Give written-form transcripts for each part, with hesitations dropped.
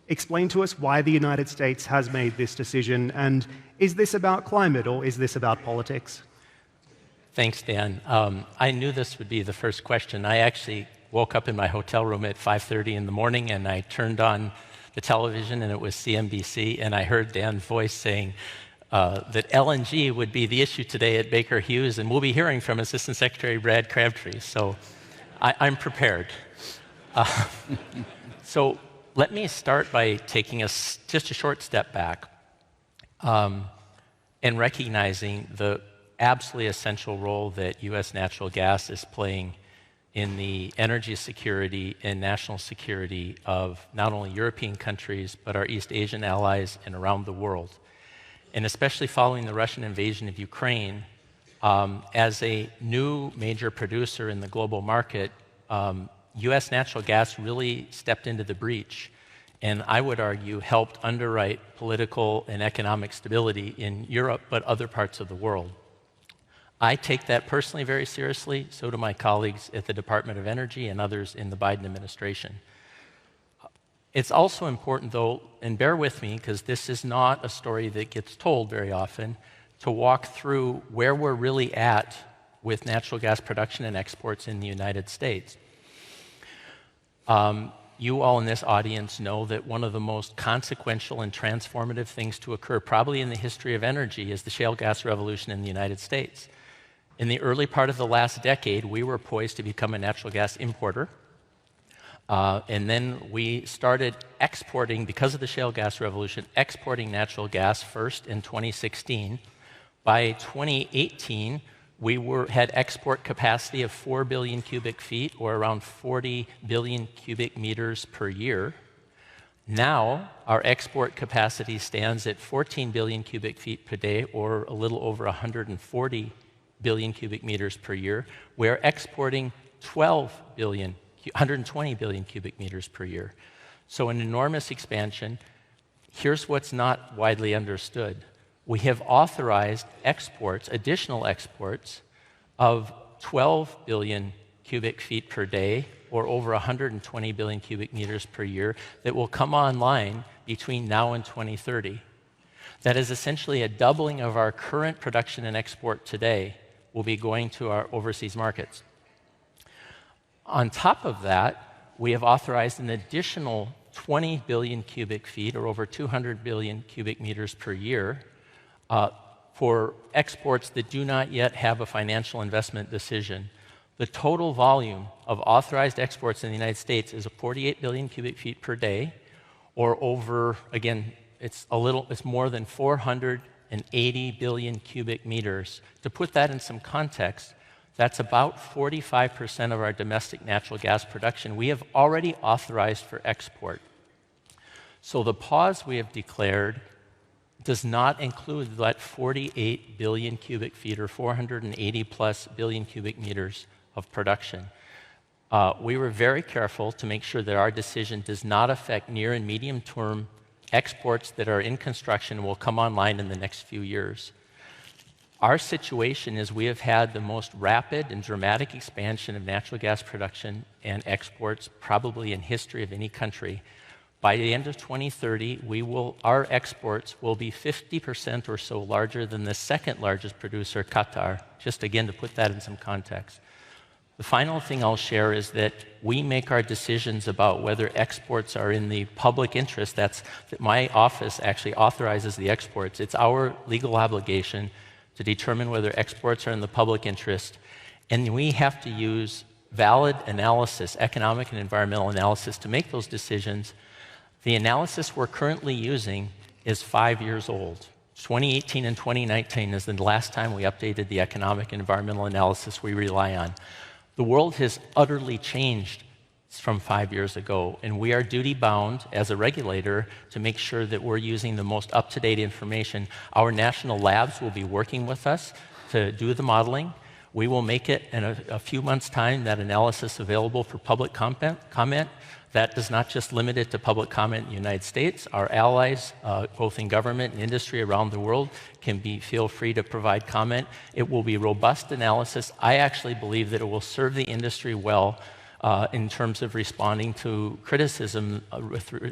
Explain to us why the United States has made this decision, and is this about climate or is this about politics? Thanks, Dan. I knew this would be the first question. I actually woke up in my hotel room at 5:30 in the morning, and I turned on the television, and it was CNBC, and I heard Dan's voice saying that LNG would be the issue today at Baker Hughes, and we'll be hearing from Assistant Secretary Brad Crabtree. So I'm prepared. So let me start by taking just a short step back and recognizing the absolutely essential role that U.S. natural gas is playing in the energy security and national security of not only European countries, but our East Asian allies and around the world. And especially following the Russian invasion of Ukraine, as a new major producer in the global market, U.S. natural gas really stepped into the breach, and I would argue helped underwrite political and economic stability in Europe, but other parts of the world. I take that personally very seriously, so do my colleagues at the Department of Energy and others in the Biden administration. It's also important, though, and bear with me, because this is not a story that gets told very often, to walk through where we're really at with natural gas production and exports in the United States. You all in this audience know that one of the most consequential and transformative things to occur, probably in the history of energy, is the shale gas revolution in the United States. In the early part of the last decade, we were poised to become a natural gas importer. And then we started exporting, because of the shale gas revolution, exporting natural gas first in 2016. By 2018, we had export capacity of 4 billion cubic feet, or around 40 billion cubic meters per year. Now, our export capacity stands at 14 billion cubic feet per day, or a little over 140 billion cubic meters per year. We're exporting 120 billion cubic meters per year. So an enormous expansion. Here's what's not widely understood. We have authorized exports, additional exports, of 12 billion cubic feet per day, or over 120 billion cubic meters per year, that will come online between now and 2030. That is essentially a doubling of our current production and export today will be going to our overseas markets. On top of that, we have authorized an additional 20 billion cubic feet, or over 200 billion cubic meters per year, for exports that do not yet have a financial investment decision. The total volume of authorized exports in the United States is 48 billion cubic feet per day, or over, again, it's more than 480 billion cubic meters. To put that in some context, that's about 45% of our domestic natural gas production we have already authorized for export. So the pause we have declared does not include that 48 billion cubic feet, or 480 plus billion cubic meters of production. We were very careful to make sure that our decision does not affect near and medium term exports that are in construction and will come online in the next few years. Our situation is we have had the most rapid and dramatic expansion of natural gas production and exports probably in history of any country. By the end of 2030, our exports will be 50% or so larger than the second largest producer, Qatar, just again to put that in some context. The final thing I'll share is that we make our decisions about whether exports are in the public interest. That my office actually authorizes the exports. It's our legal obligation to determine whether exports are in the public interest. And we have to use valid analysis, economic and environmental analysis, to make those decisions. The analysis we're currently using is 5 years old. 2018 and 2019 is the last time we updated the economic and environmental analysis we rely on. The world has utterly changed from 5 years ago, and we are duty-bound as a regulator to make sure that we're using the most up-to-date information. Our national labs will be working with us to do the modeling. We will make it in a few months' time, that analysis available for public comment. That does not just limit it to public comment in the United States. Our allies, both in government and industry around the world, feel free to provide comment. It will be robust analysis. I actually believe that it will serve the industry well. in terms of responding to criticism,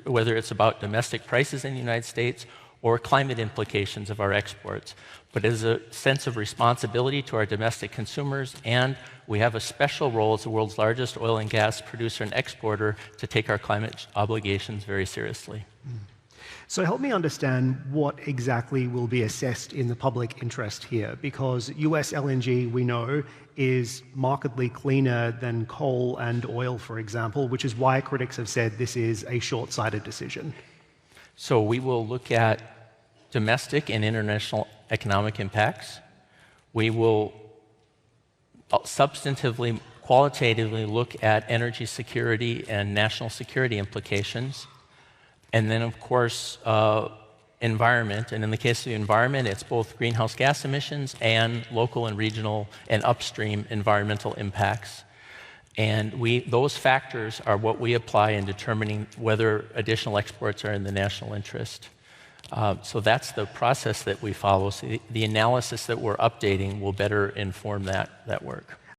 whether it's about domestic prices in the United States or climate implications of our exports. But as a sense of responsibility to our domestic consumers, and we have a special role as the world's largest oil and gas producer and exporter to take our climate obligations very seriously. So help me understand what exactly will be assessed in the public interest here, because US LNG, we know, is markedly cleaner than coal and oil, for example, which is why critics have said this is a short-sighted decision. So we will look at domestic and international economic impacts. We will substantively, qualitatively look at energy security and national security implications. And then, of course, environment. And in the case of the environment, it's both greenhouse gas emissions and local and regional and upstream environmental impacts. And those factors are what we apply in determining whether additional exports are in the national interest. So that's the process that we follow. So the analysis that we're updating will better inform that work.